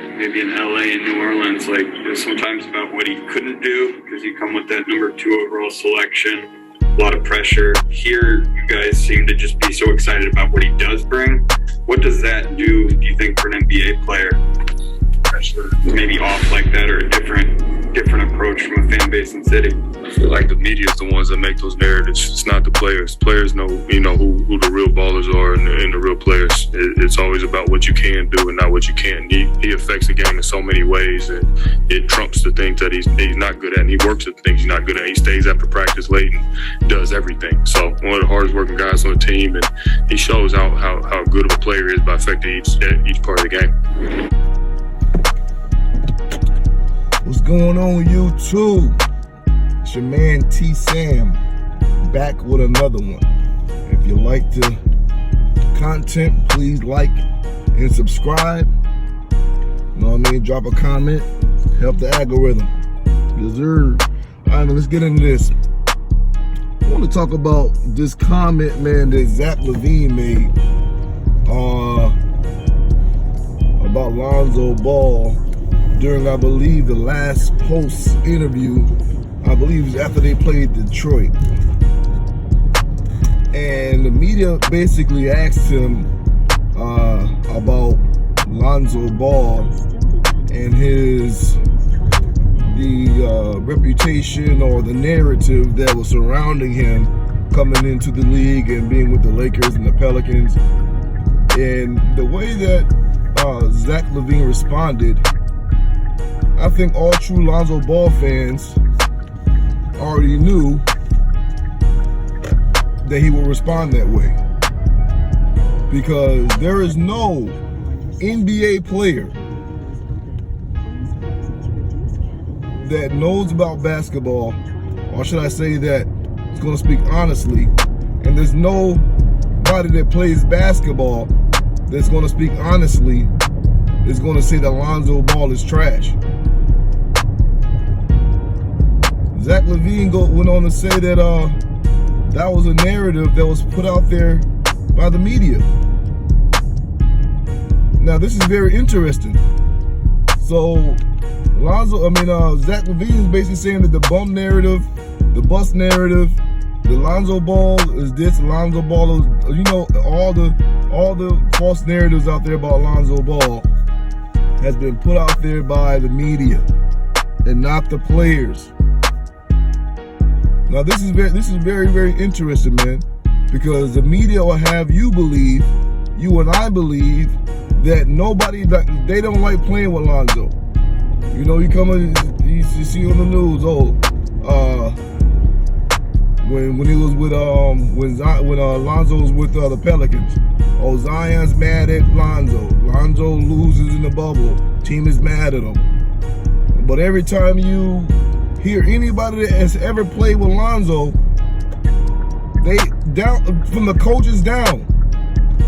like maybe in LA and New Orleans, like sometimes about what he couldn't do because you come with that number 2 overall selection, a lot of pressure. Here, you guys seem to just be so excited about what he does bring. What does that do you think, for an NBA player? Pressure maybe off like that, or a different approach from a fan base and city? I feel like the media is the ones that make those narratives. It's not the players. Players know, who the real ballers are and the real players. It's always about what you can do and not what you can't. He affects the game in so many ways, and it trumps the things that he's not good at, and he works at the things he's not good at. He stays after practice late and does everything. So one of the hardest working guys on the team, and he shows how good of a player he is by affecting each part of the game. What's going on, YouTube? It's your man T Sam, back with another one. If you like the content, please like and subscribe. You know what I mean? Drop a comment, help the algorithm. Deserve. All right, let's get into this. I want to talk about this comment, man, that Zach Lavine made about Lonzo Ball during, I believe, the last post interview. I believe it was after they played Detroit. And the media basically asked him about Lonzo Ball and the reputation or the narrative that was surrounding him coming into the league and being with the Lakers and the Pelicans. And the way that Zach Lavine responded, I think all true Lonzo Ball fans already knew that he would respond that way, because there is no NBA player that knows about basketball, or should I say that is going to speak honestly, and there's nobody that plays basketball that's going to speak honestly is going to say that Lonzo Ball is trash. Zach Lavine went on to say that that was a narrative that was put out there by the media. Now, this is very interesting. So, Zach Lavine is basically saying that the bum narrative, the bust narrative, the Lonzo Ball is this, Lonzo Ball is, all the false narratives out there about Lonzo Ball has been put out there by the media and not the players. Now, this is very, very interesting, man, because the media will have you and I believe, that they don't like playing with Lonzo. You come in, you see on the news, when he was with when Lonzo was with the Pelicans, Zion's mad at Lonzo. Lonzo loses in the bubble. Team is mad at him. But every time you hear anybody that has ever played with Lonzo, they down from the coaches down,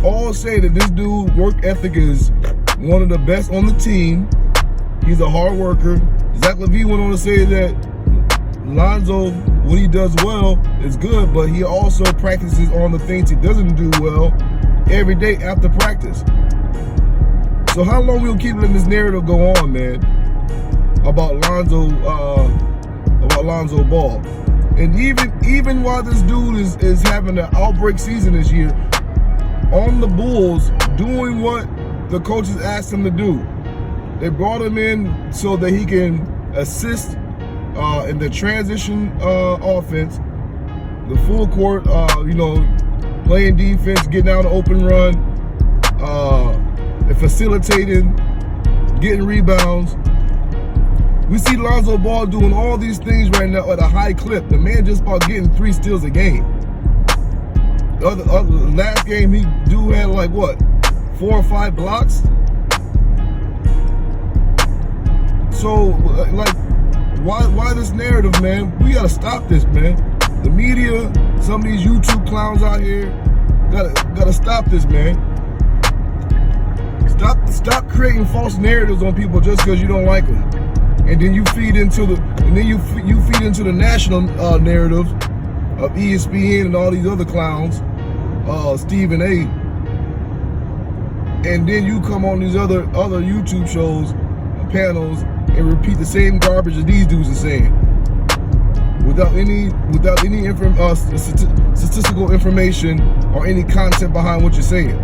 all say that this dude work ethic is one of the best on the team. He's a hard worker. Zach Lavine went on to say that Lonzo, what he does well is good, but he also practices on the things he doesn't do well every day after practice. So how long we gonna keep letting this narrative go on, man, about Lonzo Ball? And even while this dude is having an outbreak season this year on the Bulls, doing what the coaches asked him to do. They brought him in so that he can assist in the transition offense, the full court, playing defense, getting out an open run, and facilitating, getting rebounds. We see Lonzo Ball doing all these things right now at a high clip. The man just about getting 3 steals a game. Last game, he had 4 or 5 blocks. So, why this narrative, man? We gotta stop this, man. The media, some of these YouTube clowns out here, gotta stop this, man. Stop creating false narratives on people just because you don't like them, and then you feed into the national narrative of ESPN and all these other clowns, Stephen A. and then you come on these other YouTube shows, panels, and repeat the same garbage that these dudes are saying, without any statistical information or any content behind what you're saying.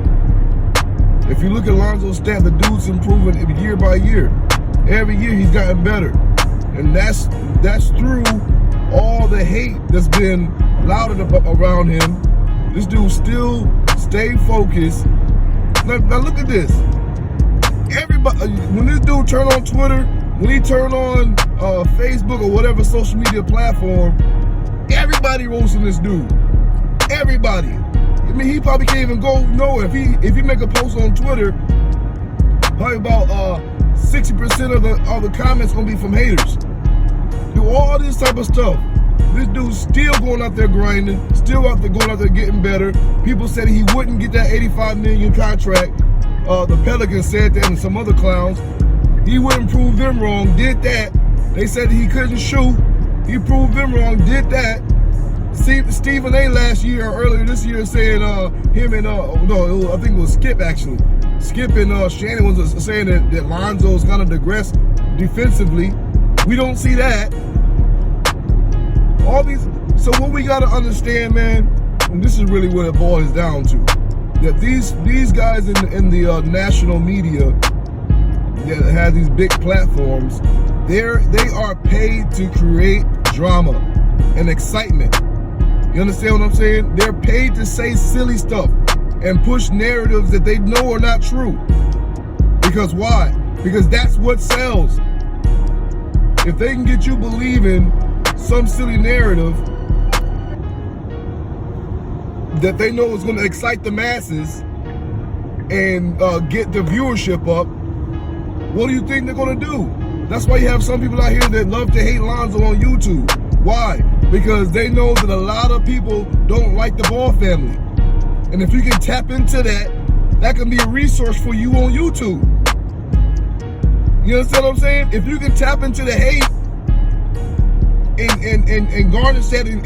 If you look at Lonzo's stat, the dude's improving year by year. Every year he's gotten better, and that's through all the hate that's been lauded around him. This dude still stayed focused. Now look at this. Everybody, when this dude turn on Twitter, when he turn on Facebook or whatever social media platform, everybody roasting this dude. Everybody. I mean, he probably can't even go nowhere. If he make a post on Twitter, probably about 60% of the comments gonna be from haters. Do all this type of stuff. This dude's still going out there grinding, still going out there getting better. People said he wouldn't get that $85 million contract. The Pelicans said that, and some other clowns. He wouldn't prove them wrong, did that. They said he couldn't shoot. He proved them wrong, did that. Stephen A. last year or earlier this year saying I think it was Skip actually. Skip and Shannon was saying that Lonzo's kind of digressed defensively. We don't see that. So what we gotta understand, man, and this is really what it boils down to, that these guys in the national media that have these big platforms, they are paid to create drama and excitement. You understand what I'm saying? They're paid to say silly stuff and push narratives that they know are not true. Because why? Because that's what sells. If they can get you believing some silly narrative that they know is going to excite the masses and get the viewership up, what do you think they're going to do? That's why you have some people out here that love to hate Lonzo on YouTube. Why? Because they know that a lot of people don't like the Ball family. And if you can tap into that can be a resource for you on YouTube. You understand what I'm saying? If you can tap into the hate and garnish that and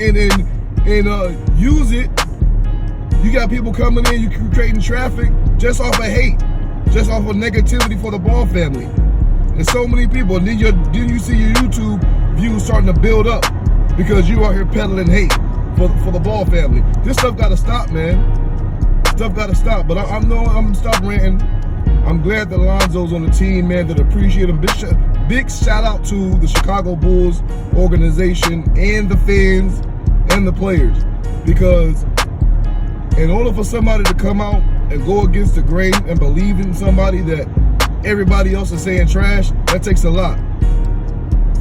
use it, you got people coming in, you creating traffic just off of hate, just off of negativity for the Ball family. And so many people, and then you see your YouTube views starting to build up because you out here peddling hate for the Ball family. This stuff gotta stop, man. Stuff gotta stop. But I'm stop ranting. I'm glad that Lonzo's on the team, man, that appreciate him. Big shout out to the Chicago Bulls organization and the fans and the players. Because in order for somebody to come out and go against the grain and believe in somebody that everybody else is saying trash, that takes a lot.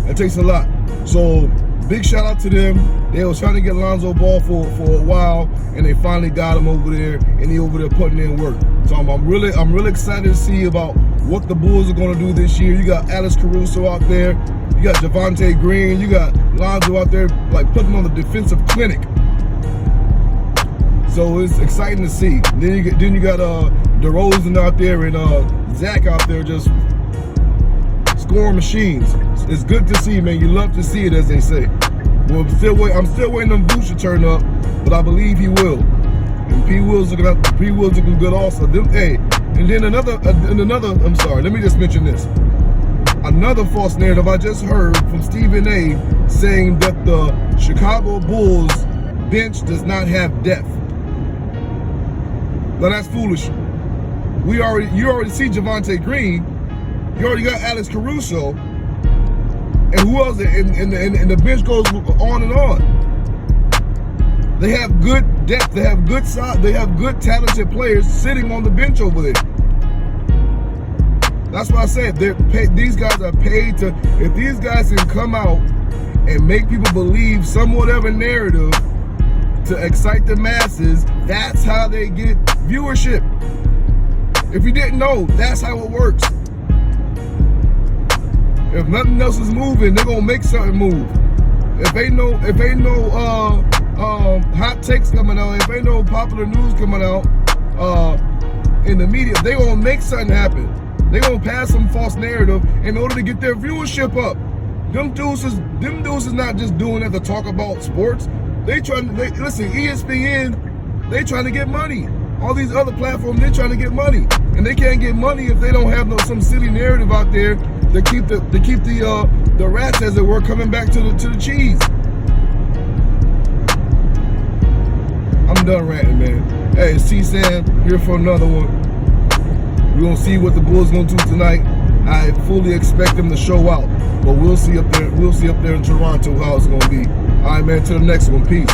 That takes a lot. So big shout out to them. They was trying to get Lonzo Ball for a while, and they finally got him over there, and he over there putting in work. So I'm really excited to see about what the Bulls are going to do this year. You got Alex Caruso out there. You got Javonte Green. You got Lonzo out there like putting on the defensive clinic. So it's exciting to see. Then you got DeRozan out there and Zach out there just scoring machines. It's good to see, man. You love to see it, as they say. Well, I'm still waiting on Vooch to turn up, but I believe he will. And P. Will's looking good also. And then another. I'm sorry. Let me just mention this. Another false narrative I just heard from Stephen A. saying that the Chicago Bulls bench does not have depth. Now that's foolish. You already see Javonte Green. You already got Alex Caruso. And who else? And the bench goes on and on. They have good depth. They have good size. They have good talented players sitting on the bench over there. That's why I said these guys are paid to. If these guys can come out and make people believe some whatever narrative to excite the masses, that's how they get viewership. If you didn't know, that's how it works. If nothing else is moving, they're gonna make something move. If ain't no hot takes coming out, if ain't no popular news coming out in the media, they gonna make something happen. They gonna pass some false narrative in order to get their viewership up. Them dudes is not just doing it to talk about sports. Listen, ESPN, they trying to get money. All these other platforms, they're trying to get money. and they can't get money if they don't have some silly narrative out there to keep the rats, as it were, coming back to the cheese. I'm done ranting, man. Hey, it's T-Sam here for another one. We're gonna see what the Bulls gonna do tonight. I fully expect them to show out, but we'll see up there. We'll see up there in Toronto how it's gonna be. All right, man. Till the next one. Peace.